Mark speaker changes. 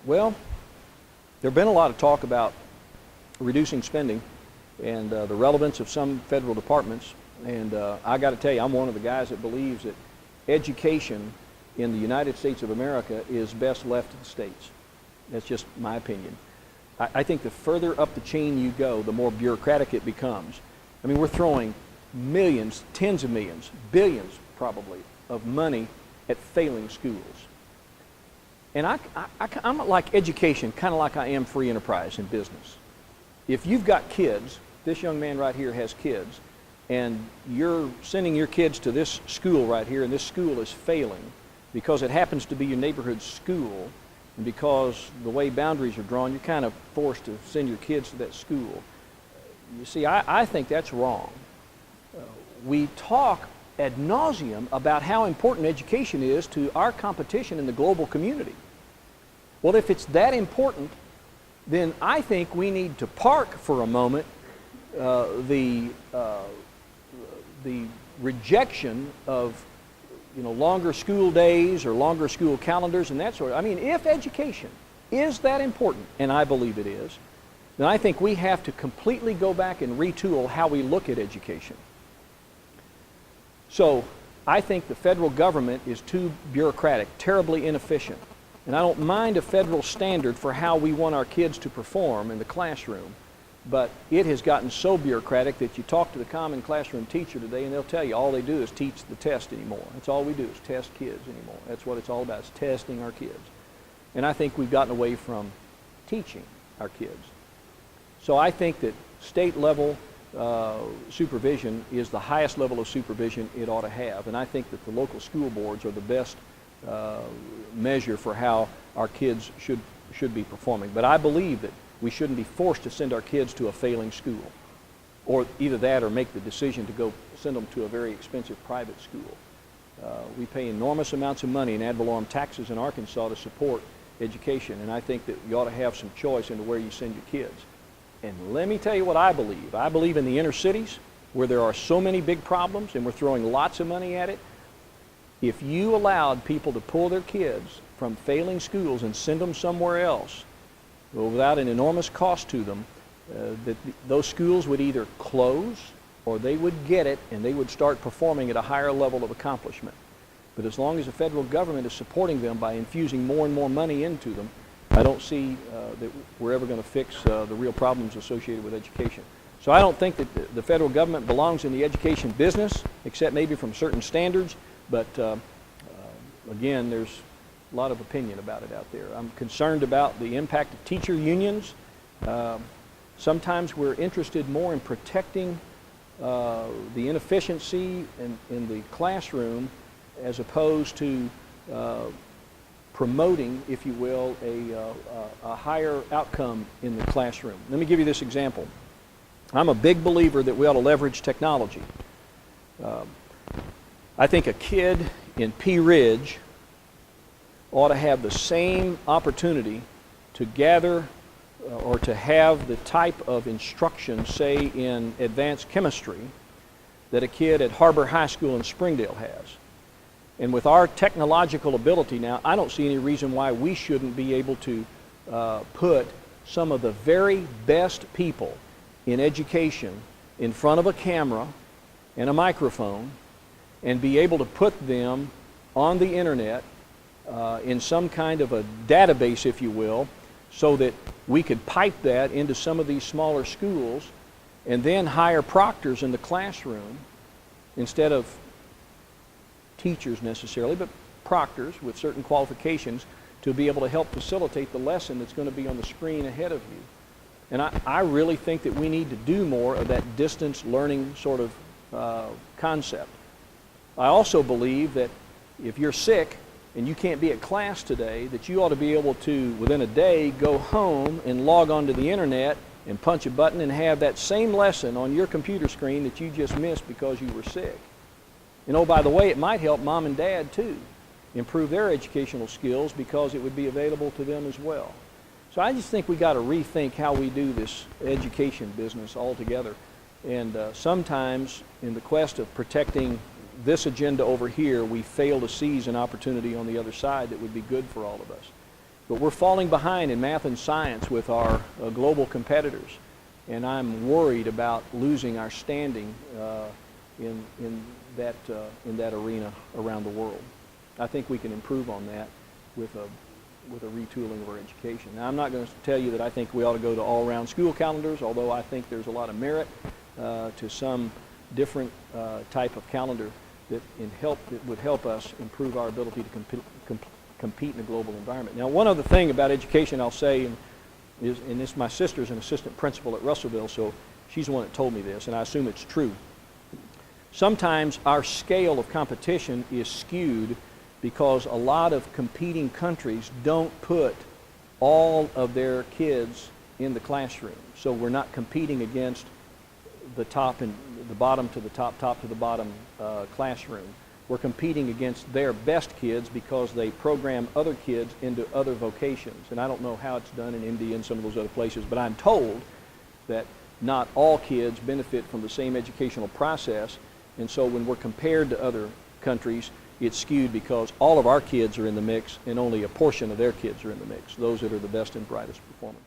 Speaker 1: Well, there's been a lot of talk about reducing spending and the relevance of some federal departments. And I got to tell you, I'm one of the guys that believes that education in the United States of America is best left to the states. That's just my opinion. I think the further up the chain you go, the more bureaucratic it becomes. I mean, we're throwing millions, tens of millions, billions probably, of money at failing schools. And I'm like education, kind of like I am free enterprise in business. If you've got kids, this young man right here has kids, and you're sending your kids to this school right here, and this school is failing because it happens to be your neighborhood school, and because the way boundaries are drawn, you're kind of forced to send your kids to that school. You see, I think that's wrong. We talk ad nauseum about how important education is to our competition in the global community. Well, if it's that important, then I think we need to park for a moment the rejection of longer school days or longer school calendars and that sort of. I mean, if education is that important, and I believe it is, then I think we have to completely go back and retool how we look at education. So I think the federal government is too bureaucratic, terribly inefficient. And I don't mind a federal standard for how we want our kids to perform in the classroom, but it has gotten so bureaucratic that you talk to the common classroom teacher today and they'll tell you all they do is teach the test anymore. That's all we do is test kids anymore. That's what it's all about, is testing our kids. And I think we've gotten away from teaching our kids. So I think that state level supervision is the highest level of supervision it ought to have. And I think that the local school boards are the best measure for how our kids should be performing. But I believe that we shouldn't be forced to send our kids to a failing school, or either that or make the decision to go send them to a very expensive private school. We pay enormous amounts of money in ad valorem taxes in Arkansas to support education, and I think that you ought to have some choice into where you send your kids. And let me tell you what I believe. I believe in the inner cities where there are so many big problems and we're throwing lots of money at it. If you allowed people to pull their kids from failing schools and send them somewhere else without an enormous cost to them, those schools would either close or they would get it and they would start performing at a higher level of accomplishment. But as long as the federal government is supporting them by infusing more and more money into them, I don't see that we're ever going to fix the real problems associated with education. So I don't think that the federal government belongs in the education business, except maybe from certain standards. But again, there's a lot of opinion about it out there. I'm concerned about the impact of teacher unions. Sometimes we're interested more in protecting the inefficiency in the classroom as opposed to promoting, if you will, a higher outcome in the classroom. Let me give you this example. I'm a big believer that we ought to leverage technology. I think a kid in Pea Ridge ought to have the same opportunity to gather or to have the type of instruction, say, in advanced chemistry that a kid at Harbor High School in Springdale has. And with our technological ability now, I don't see any reason why we shouldn't be able to put some of the very best people in education in front of a camera and a microphone and be able to put them on the internet in some kind of a database, if you will, so that we could pipe that into some of these smaller schools and then hire proctors in the classroom instead of teachers necessarily, but proctors with certain qualifications to be able to help facilitate the lesson that's going to be on the screen ahead of you. And I really think that we need to do more of that distance learning sort of concept. I also believe that if you're sick and you can't be at class today, that you ought to be able to, within a day, go home and log onto the internet and punch a button and have that same lesson on your computer screen that you just missed because you were sick. And oh, by the way, it might help mom and dad too improve their educational skills because it would be available to them as well. So I just think we got to rethink how we do this education business altogether. And sometimes in the quest of protecting this agenda over here, we fail to seize an opportunity on the other side that would be good for all of us. But we're falling behind in math and science with our global competitors, and I'm worried about losing our standing in that arena around the world. I think we can improve on that with a retooling of our education. Now, I'm not going to tell you that I think we ought to go to all-round school calendars, although I think there's a lot of merit to some different type of calendar that would help us improve our ability to compete in a global environment. Now, one other thing about education I'll say, and this, my sister's an assistant principal at Russellville, so she's the one that told me this, and I assume it's true. Sometimes our scale of competition is skewed because a lot of competing countries don't put all of their kids in the classroom. So we're not competing against the top and the bottom to the top, top to the bottom classroom. We're competing against their best kids because they program other kids into other vocations. And I don't know how it's done in India and some of those other places, but I'm told that not all kids benefit from the same educational process. And so when we're compared to other countries, it's skewed because all of our kids are in the mix and only a portion of their kids are in the mix, those that are the best and brightest performers.